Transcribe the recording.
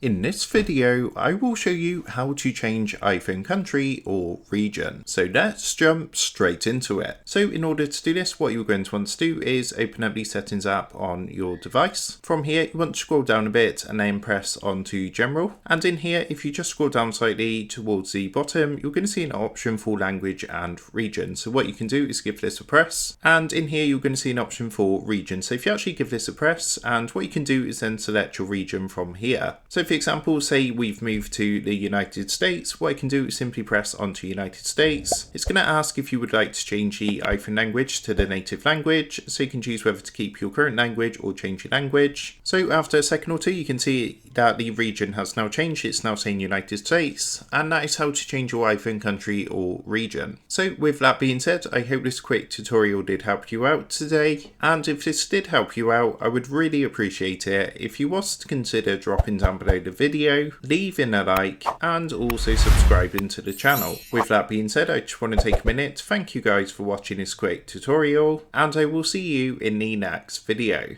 In this video, I will show you how to change iPhone country or region. So let's jump straight into it. So in order to do this, what you're going to want to do is open up the settings app on your device. From here, you want to scroll down a bit and then press onto general. And in here, if you just scroll down slightly towards the bottom, you're going to see an option for language and region. So what you can do is give this a press. And in here, you're going to see an option for region. So if you actually give this a press, and what you can do is then select your region from here. So for example, say we've moved to the United States, what I can do is simply press onto United States. It's going to ask if you would like to change the iPhone language to the native language, so you can choose whether to keep your current language or change your language. So after a second or two, you can see that the region has now changed. It's now saying United States, and that is how to change your iPhone country or region. So with that being said, I hope this quick tutorial did help you out today, and if this did help you out, I would really appreciate it if you was to consider dropping down below the video, leaving a like, and also subscribing to the channel. With that being said, I just want to take a minute to thank you guys for watching this quick tutorial, and I will see you in the next video.